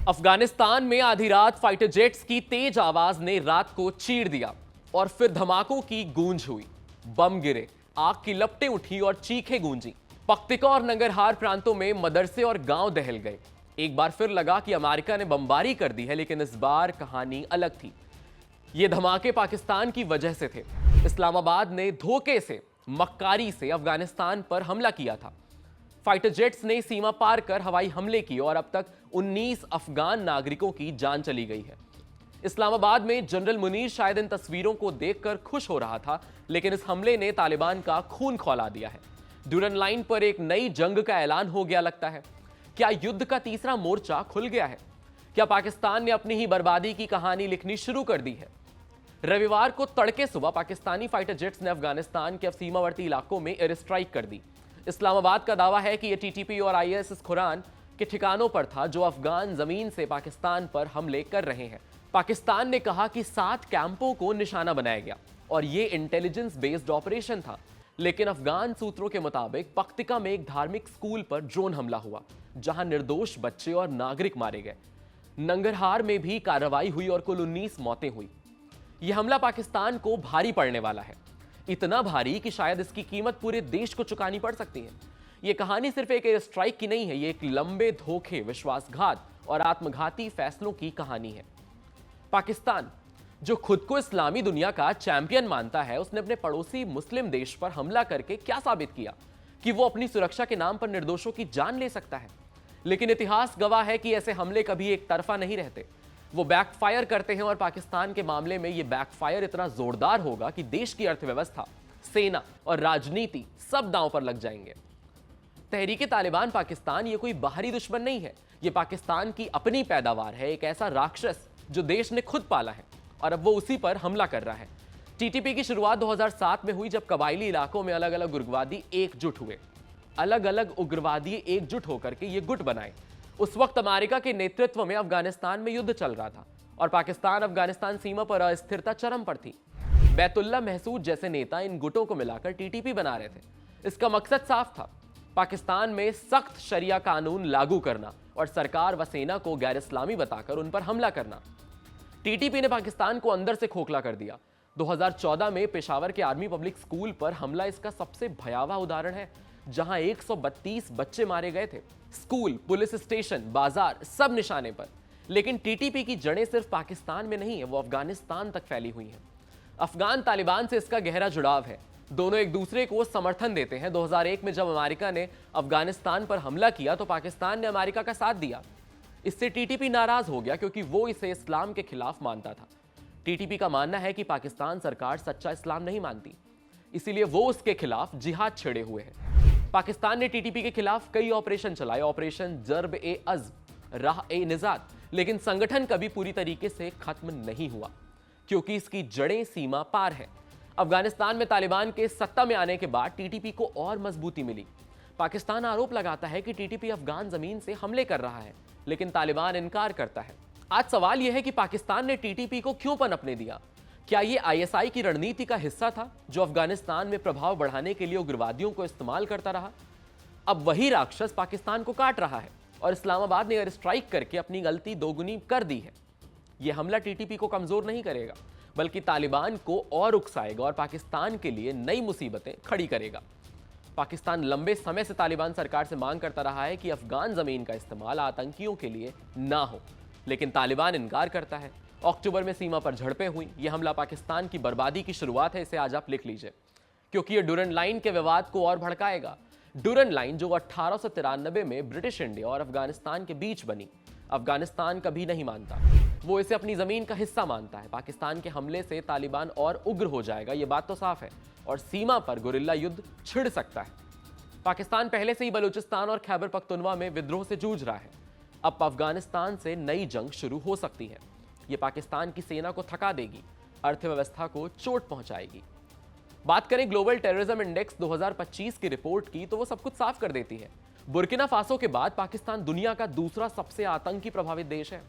अफगानिस्तान में आधी रात फाइटर जेट्स की तेज आवाज ने रात को चीर दिया और फिर धमाकों की गूंज हुई। बम गिरे, आग की लपटें उठी और चीखें गूंजी। पख्तिका और नंगरहार प्रांतों में मदरसे और गांव दहल गए। एक बार फिर लगा कि अमेरिका ने बमबारी कर दी है, लेकिन इस बार कहानी अलग थी। ये धमाके पाकिस्तान की वजह से थे। इस्लामाबाद ने धोखे से, मक्कारी से अफगानिस्तान पर हमला किया था। फाइटर जेट्स ने सीमा पार कर हवाई हमले किए और अब तक 19 अफगान नागरिकों की जान चली गई है। इस्लामाबाद में जनरल मुनीर शायद इन तस्वीरों को देखकर खुश हो रहा था, लेकिन इस हमले ने तालिबान का खून खौला दिया है। ड्यूरन लाइन पर एक नई जंग का ऐलान हो गया लगता है। क्या युद्ध का तीसरा मोर्चा खुल गया है? क्या पाकिस्तान ने अपनी ही बर्बादी की कहानी लिखनी शुरू कर दी है? रविवार को तड़के सुबह पाकिस्तानी फाइटर जेट्स ने अफगानिस्तान के सीमावर्ती इलाकों में एयर स्ट्राइक कर दी। इस्लामाबाद का दावा है कि यह टीटीपी और आईएसआई खुरान के ठिकानों पर था, जो अफगान जमीन से पाकिस्तान पर हमले कर रहे हैं। पाकिस्तान ने कहा कि 7 कैंपों को निशाना बनाया गया और यह इंटेलिजेंस बेस्ड ऑपरेशन था। लेकिन अफगान सूत्रों के मुताबिक पख्तिका में एक धार्मिक स्कूल पर ड्रोन हमला हुआ, जहां निर्दोष बच्चे और नागरिक मारे गए। नंगरहार में भी कार्रवाई हुई और कुल 19 मौतें हुई। यह हमला पाकिस्तान को भारी पड़ने वाला है, इतना भारी कि शायद इसकी कीमत पूरे देश को चुकानी पड़ सकती है। यह कहानी सिर्फ एक एयर स्ट्राइक की नहीं है, यह एक लंबे धोखे, विश्वासघात और आत्मघाती फैसलों की कहानी है। पाकिस्तान, जो खुद को इस्लामी दुनिया का चैंपियन मानता है, उसने अपने पड़ोसी मुस्लिम देश पर हमला करके क्या साबित किया? कि वो अपनी सुरक्षा के नाम पर निर्दोषों की जान ले सकता है। लेकिन इतिहास गवाह है कि ऐसे हमले कभी एक तरफा नहीं रहते, वो बैकफायर करते हैं। और पाकिस्तान के मामले में ये बैकफायर इतना जोरदार होगा कि देश की अर्थव्यवस्था, सेना और राजनीति सब दांव पर लग जाएंगे। तहरीके तालिबान पाकिस्तान ये कोई बाहरी दुश्मन नहीं है, ये पाकिस्तान की अपनी पैदावार है, एक ऐसा राक्षस जो देश ने खुद पाला है और अब वो उसी पर हमला कर रहा है। टीटीपी की शुरुआत 2007 में हुई, जब कबायली इलाकों में अलग अलग उग्रवादी एकजुट हुए। अलग अलग उग्रवादी एकजुट होकर के ये गुट बनाए। उस वक्त अमेरिका के नेतृत्व में अफगानिस्तान में युद्ध चल रहा था और पाकिस्तान अफगानिस्तान सीमा पर अस्थिरता चरम पर थी। बैतुल्ला महसूद जैसे नेता इन गुटों को मिलाकर टीटीपी बना रहे थे। इसका मकसद साफ था, पाकिस्तान में सख्त शरिया कानून लागू करना और सरकार व सेना को गैर इस्लामी बताकर उन पर हमला करना। टीटीपी ने पाकिस्तान को अंदर से खोखला कर दिया। 2014 में पेशावर के आर्मी पब्लिक स्कूल पर हमला इसका सबसे भयावह उदाहरण है, जहां 132 बच्चे मारे गए थे। स्कूल, पुलिस स्टेशन, बाजार सब निशाने पर। लेकिन टीटीपी की जड़ें सिर्फ पाकिस्तान में नहीं है, वो अफगानिस्तान तक फैली हुई हैं। अफगान तालिबान से इसका गहरा जुड़ाव है, दोनों एक दूसरे को समर्थन देते हैं। 2001 में जब अमेरिका ने अफगानिस्तान पर हमला किया तो पाकिस्तान ने अमेरिका का साथ दिया। इससे टीटीपी नाराज हो गया, क्योंकि वो इसे इस्लाम के खिलाफ मानता था। टीटीपी का मानना है कि पाकिस्तान सरकार सच्चा इस्लाम नहीं मानती, इसीलिए वो उसके खिलाफ जिहाद छेड़े हुए है। पाकिस्तान ने टीटीपी के खिलाफ कई ऑपरेशन चलाए, ऑपरेशन जर्ब ए अज़्म, राह ए निजात, लेकिन संगठन कभी पूरी तरीके से खत्म नहीं हुआ, क्योंकि इसकी जड़ें सीमा पार हैं। अफगानिस्तान में तालिबान के सत्ता में आने के बाद टीटीपी को और मजबूती मिली। पाकिस्तान आरोप लगाता है कि टीटीपी अफगान जमीन से हमले कर रहा है, लेकिन तालिबान इनकार करता है। आज सवाल यह है कि पाकिस्तान ने टीटीपी को क्यों पनपने दिया? क्या यह आईएसआई की रणनीति का हिस्सा था, जो अफगानिस्तान में प्रभाव बढ़ाने के लिए उग्रवादियों को इस्तेमाल करता रहा? अब वही राक्षस पाकिस्तान को काट रहा है और इस्लामाबाद ने एयर स्ट्राइक करके अपनी गलती दोगुनी कर दी है। यह हमला टीटीपी को कमजोर नहीं करेगा, बल्कि तालिबान को और उकसाएगा और पाकिस्तान के लिए नई मुसीबतें खड़ी करेगा। पाकिस्तान लंबे समय से तालिबान सरकार से मांग करता रहा है कि अफगान जमीन का इस्तेमाल आतंकियों के लिए ना हो, लेकिन तालिबान इनकार करता है। अक्टूबर में सीमा पर झड़पें हुई। यह हमला पाकिस्तान की बर्बादी की शुरुआत है, इसे आज आप लिख लीजिए, क्योंकि यह ड्यूरन लाइन के विवाद को और भड़काएगा। ड्यूरन लाइन जो 1893 में ब्रिटिश इंडिया और अफगानिस्तान के बीच बनी, अफगानिस्तान कभी नहीं मानता, वो इसे अपनी जमीन का हिस्सा मानता है। पाकिस्तान के हमले से तालिबान और उग्र हो जाएगा, यह बात तो साफ है, और सीमा पर गुरिल्ला युद्ध छिड़ सकता है। पाकिस्तान पहले से ही बलूचिस्तान और खैबर पख्तूनवा में विद्रोह से जूझ रहा है। अब अफगानिस्तान से नई जंग शुरू हो सकती है। यह पाकिस्तान की सेना को थका देगी, अर्थव्यवस्था को चोट पहुंचाएगी। बात करें ग्लोबल टेररिज्म इंडेक्स 2025 की रिपोर्ट की, तो वो सब कुछ साफ कर देती है। बुर्किना फासो के बाद पाकिस्तान दुनिया का दूसरा सबसे आतंकी प्रभावित देश है।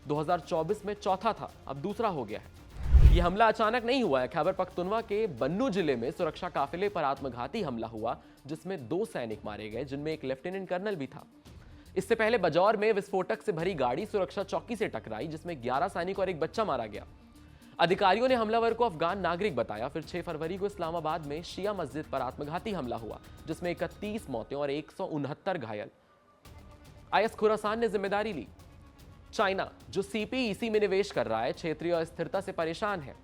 2024 में चौथा था, अब दूसरा हो गया है। यह हमला अचानक नहीं हुआ है। खैबर पख्तूनवा के बन्नू जिले में सुरक्षा काफिले पर आत्मघाती हमला हुआ, जिसमें 2 सैनिक मारे गए, जिनमें एक लेफ्टिनेंट कर्नल भी था। इससे पहले बजौर में विस्फोटक से भरी गाड़ी सुरक्षा चौकी से टकराई, जिसमें 11 सैनिक और एक बच्चा मारा गया। अधिकारियों ने हमलावर को अफगान नागरिक बताया। फिर 6 फरवरी को इस्लामाबाद में शिया मस्जिद पर आत्मघाती हमला हुआ, जिसमें 31 मौतें और 169 घायल। आईएस खुरासान ने जिम्मेदारी ली। चाइना, जो सीपीईसी में निवेश कर रहा है, क्षेत्रीय अस्थिरता से परेशान है।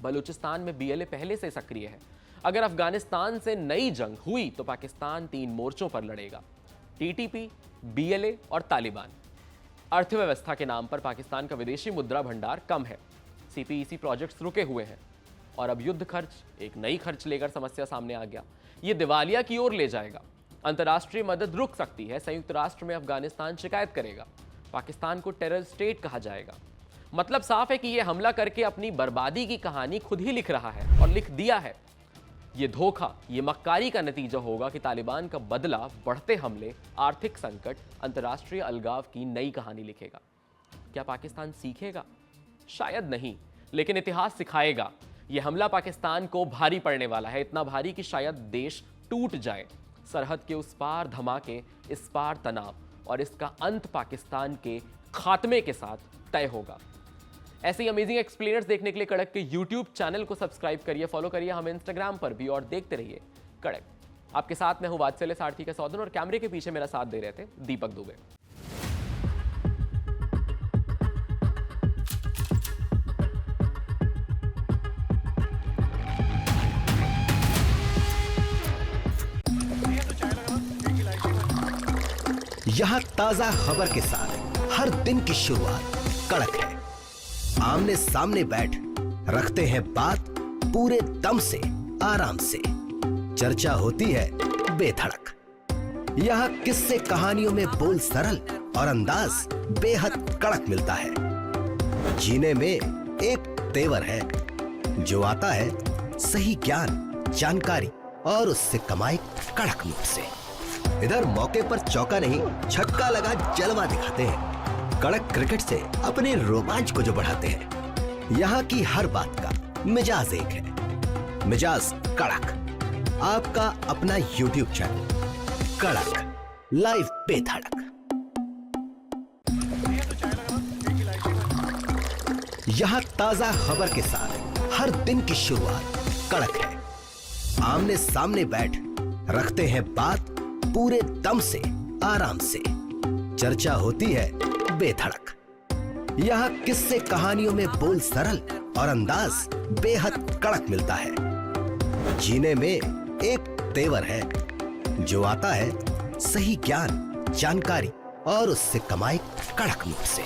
बलूचिस्तान में बीएलए पहले से सक्रिय है। अगर अफगानिस्तान से नई जंग हुई तो पाकिस्तान 3 मोर्चों पर लड़ेगा: टीटीपी, बीएलए और तालिबान। अर्थव्यवस्था के नाम पर पाकिस्तान का विदेशी मुद्रा भंडार कम है। सीपीईसी प्रोजेक्ट्स रुके हुए हैं और अब युद्ध खर्च एक नई खर्च लेकर समस्या सामने आ गया। यह दिवालिया की ओर ले जाएगा। अंतर्राष्ट्रीय मदद रुक सकती है। संयुक्त राष्ट्र में अफगानिस्तान शिकायत करेगा। पाकिस्तान को टेरर स्टेट कहा जाएगा। मतलब साफ है कि यह हमला करके अपनी बर्बादी की कहानी खुद ही लिख रहा है और लिख दिया है। यह धोखा, यह मक्कारी का नतीजा होगा कि तालिबान का बदला, बढ़ते हमले, आर्थिक संकट, अंतर्राष्ट्रीय अलगाव की नई कहानी लिखेगा। क्या पाकिस्तान सीखेगा? शायद नहीं, लेकिन इतिहास सिखाएगा। यह हमला पाकिस्तान को भारी पड़ने वाला है, इतना भारी कि शायद देश टूट जाए। सरहद के उस पार धमाके, इस पार तनाव, और इसका अंत पाकिस्तान के खात्मे के साथ तय होगा। ऐसे ही अमेजिंग एक्सप्लेनर्स देखने के लिए कड़क के यूट्यूब चैनल को सब्सक्राइब करिए, फॉलो करिए हमें इंस्टाग्राम पर भी, और देखते रहिए कड़क। आपके साथ मैं हूं वात्सल्य सारथी का सौदन, और कैमरे के पीछे मेरा साथ दे रहे थे दीपक दुबे। यहाँ ताजा खबर के साथ हर दिन की शुरुआत कड़क है। आमने सामने बैठ रखते हैं बात पूरे दम से, आराम से। चर्चा होती है बेधड़क। यहाँ किस्से कहानियों में बोल सरल और अंदाज बेहद कड़क मिलता है। जीने में एक तेवर है जो आता है सही ज्ञान, जानकारी और उससे कमाई कड़क नोट से। इधर मौके पर चौका नहीं, छक्का लगा जलवा दिखाते हैं। कड़क क्रिकेट से अपने रोमांच को जो बढ़ाते हैं। यहाँ की हर बात का मिजाज एक है, मिजाज कड़क। आपका अपना यूट्यूब चैनल कड़क, लाइव बेधड़क। यहाँ ताजा खबर के साथ हर दिन की शुरुआत कड़क है। आमने सामने बैठ रखते हैं बात पूरे दम से, आराम से। चर्चा होती है बेधड़क। यहाँ किस्से कहानियों में बोल सरल और अंदाज बेहद कड़क मिलता है। जीने में एक तेवर है जो आता है सही ज्ञान, जानकारी और उससे कमाई कड़क नोट से।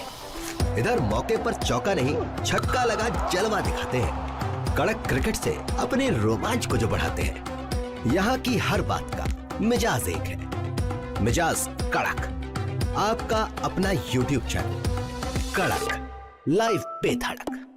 इधर मौके पर चौका नहीं, छक्का लगा जलवा दिखाते हैं। कड़क क्रिकेट से अपने रोमांच को जो बढ़ाते हैं। यहाँ की हर बात का मिजाज एक है, मिजाज कड़क। आपका अपना यूट्यूब चैनल कड़क, लाइव बेधड़क।